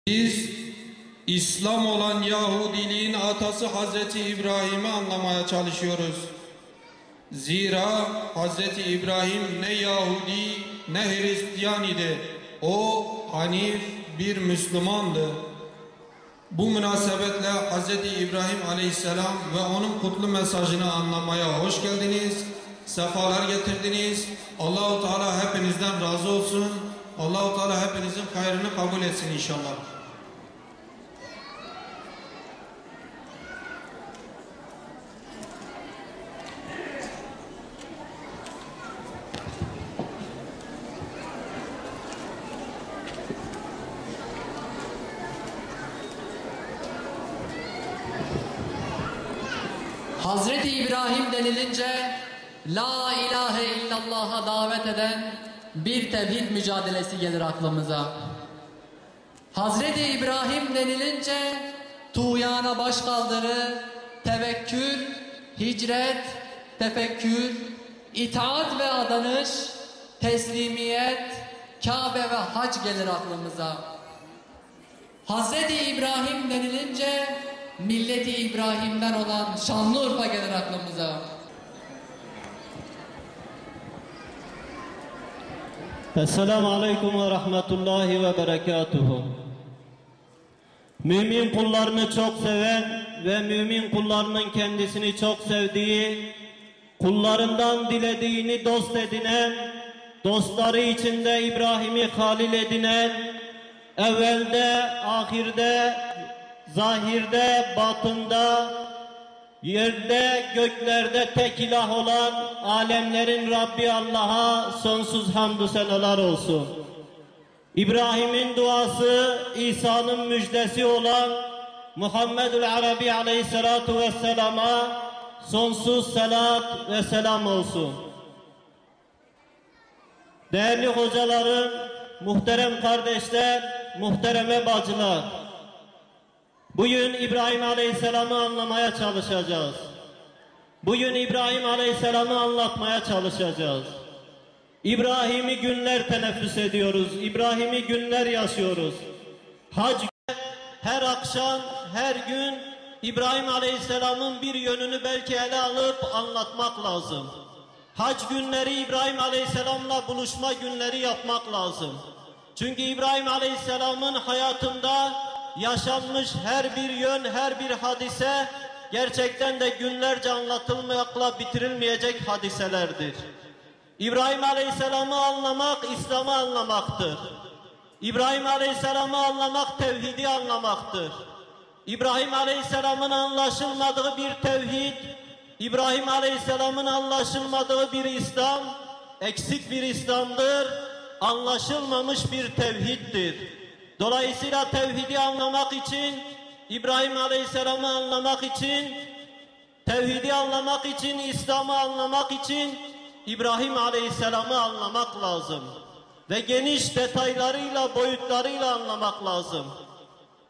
Biz İslam olan Yahudiliğin atası Hazreti İbrahim'i anlamaya çalışıyoruz. Zira Hazreti İbrahim ne Yahudi ne Hristiyan idi. O Hanif bir Müslümandı. Bu münasebetle Hazreti İbrahim Aleyhisselam ve onun kutlu mesajını anlamaya hoş geldiniz. Sefalar getirdiniz. Allahu Teala hepinizden razı olsun. Allahu Teala hepinizin hayrını kabul etsin inşallah. Hazreti İbrahim denilince La ilahe illallah'a davet eden bir tevhid mücadelesi gelir aklımıza. Hazreti İbrahim denilince tuğyana baş kaldırı, tevekkül, hicret, tefekkür, itaat ve adanış, teslimiyet, Kabe ve hac gelir aklımıza. Hazreti İbrahim denilince milleti İbrahim'den olan Şanlıurfa gelir aklımıza. Esselamu Aleyküm ve Rahmetullahi ve Berekatuhu. Mümin kullarını çok seven ve mümin kullarının kendisini çok sevdiği, kullarından dilediğini dost edinen, dostları içinde İbrahim'i halil edinen, evvelde, ahirde, zahirde, batında, yerde, göklerde tek ilah olan alemlerin Rabbi Allah'a sonsuz hamdü senalar olsun. İbrahim'in duası, İsa'nın müjdesi olan Muhammedül Arabi Aleyhisselatu Vesselam'a sonsuz selat ve selam olsun. Değerli hocalarım, muhterem kardeşler, muhtereme bacılar, bugün İbrahim Aleyhisselam'ı anlamaya çalışacağız. Bugün İbrahim Aleyhisselam'ı anlatmaya çalışacağız. İbrahim'i günler teneffüs ediyoruz. İbrahim'i günler yaşıyoruz. Hac her akşam, her gün İbrahim Aleyhisselam'ın bir yönünü belki ele alıp anlatmak lazım. Hac günleri İbrahim Aleyhisselam'la buluşma günleri yapmak lazım. Çünkü İbrahim Aleyhisselam'ın hayatında yaşanmış her bir yön, her bir hadise gerçekten de günlerce anlatılmakla bitirilmeyecek hadiselerdir. İbrahim Aleyhisselam'ı anlamak, İslam'ı anlamaktır. İbrahim Aleyhisselam'ı anlamak, tevhidi anlamaktır. İbrahim Aleyhisselam'ın anlaşılmadığı bir tevhid, İbrahim Aleyhisselam'ın anlaşılmadığı bir İslam, eksik bir İslam'dır, anlaşılmamış bir tevhiddir. Dolayısıyla tevhidi anlamak için, İbrahim Aleyhisselam'ı anlamak için, tevhidi anlamak için, İslam'ı anlamak için İbrahim Aleyhisselam'ı anlamak lazım. Ve geniş detaylarıyla, boyutlarıyla anlamak lazım.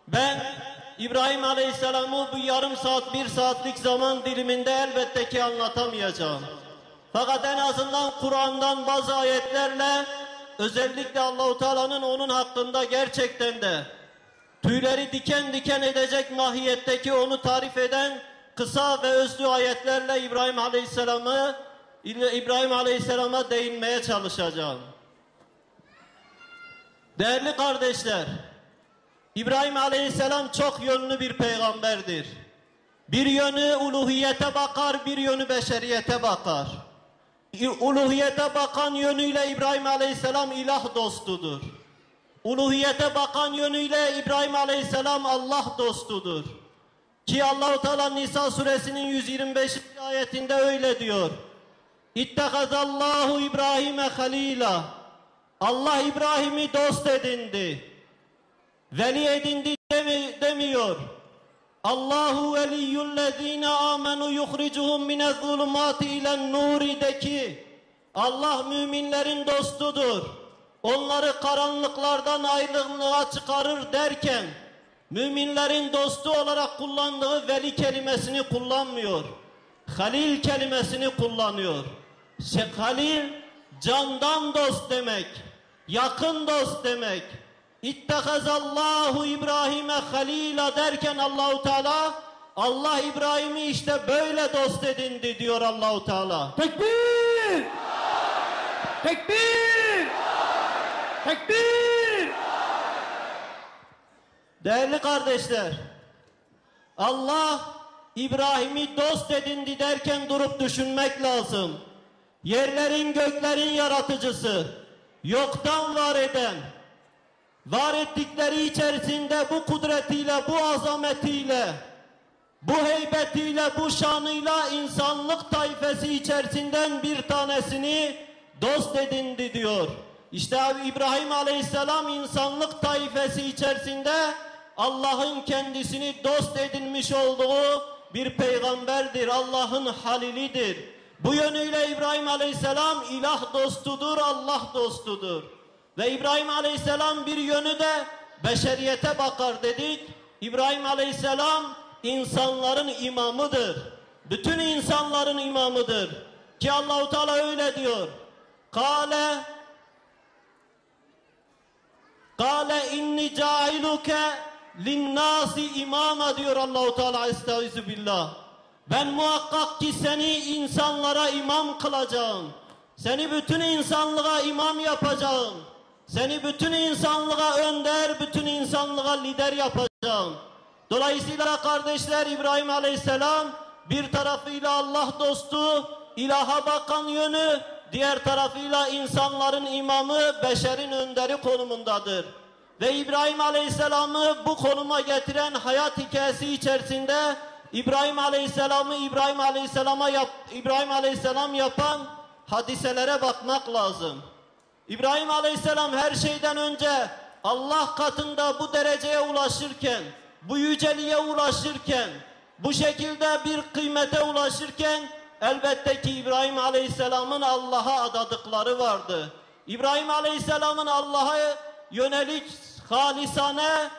Ben İbrahim Aleyhisselam'ı bu yarım saat, bir saatlik zaman diliminde elbette ki anlatamayacağım. Fakat en azından Kur'an'dan bazı ayetlerle, özellikle Allah-u Teala'nın onun hakkında gerçekten de tüyleri diken diken edecek mahiyetteki onu tarif eden kısa ve özlü ayetlerle İbrahim Aleyhisselam'a değinmeye çalışacağım. Değerli kardeşler, İbrahim Aleyhisselam çok yönlü bir peygamberdir. Bir yönü uluhiyete bakar, bir yönü beşeriyete bakar. Uluhiyete bakan yönüyle İbrahim Aleyhisselam ilah dostudur. Uluhiyete bakan yönüyle İbrahim Aleyhisselam Allah dostudur. Ki Allah-u Teala Nisa suresinin 125. ayetinde öyle diyor. İttehazallahu İbrahim'e halila. Allah İbrahim'i dost edindi. Veli edindi demiyor. Allahu veliyyullezine amenu yuhricuhum minez-zulumati ilen-nuri'deki Allah müminlerin dostudur. Onları karanlıklardan aydınlığa çıkarır derken müminlerin dostu olarak kullandığı veli kelimesini kullanmıyor. Halil kelimesini kullanıyor. Halil candan dost demek, yakın dost demek. İttehazallahu İbrahim'e halila derken Allahu Teala, Allah İbrahim'i işte böyle dost edindi diyor Allahu Teala. Tekbir! Tekbir! Tekbir! Değerli kardeşler, Allah İbrahim'i dost edindi derken durup düşünmek lazım. Yerlerin göklerin yaratıcısı, yoktan var eden, var ettikleri içerisinde bu kudretiyle, bu azametiyle, bu heybetiyle, bu şanıyla insanlık tayfesi içerisinden bir tanesini dost edindi diyor. İşte İbrahim Aleyhisselam insanlık tayfesi içerisinde Allah'ın kendisini dost edinmiş olduğu bir peygamberdir. Allah'ın halilidir. Bu yönüyle İbrahim Aleyhisselam ilah dostudur, Allah dostudur. Ve İbrahim Aleyhisselam bir yönü de beşeriyete bakar dedik. İbrahim Aleyhisselam insanların imamıdır. Bütün insanların imamıdır. Ki Allahu Teala öyle diyor. Kale inni cailuke linnâsi imama diyor Allahu Teala. Estaizu billah. Ben muhakkak ki seni insanlara imam kılacağım. Seni bütün insanlığa imam yapacağım. Seni bütün insanlığa önder, bütün insanlığa lider yapacağım. Dolayısıyla kardeşler, İbrahim Aleyhisselam bir tarafıyla Allah dostu, ilaha bakan yönü, diğer tarafıyla insanların imamı, beşerin önderi konumundadır. Ve İbrahim Aleyhisselam'ı bu konuma getiren hayat hikayesi içerisinde İbrahim Aleyhisselam yapan hadiselere bakmak lazım. İbrahim Aleyhisselam her şeyden önce Allah katında bu dereceye ulaşırken, bu yüceliğe ulaşırken, bu şekilde bir kıymete ulaşırken elbette ki İbrahim Aleyhisselam'ın Allah'a adadıkları vardı. İbrahim Aleyhisselam'ın Allah'a yönelik halisane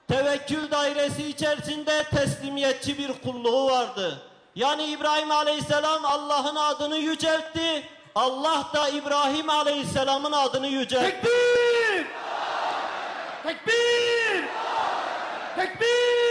tevekkül dairesi içerisinde teslimiyetçi bir kulluğu vardı. Yani İbrahim Aleyhisselam Allah'ın adını yüceltti, Allah da İbrahim Aleyhisselam'ın adını yüceltti. Tekbir! Tekbir! Tekbir!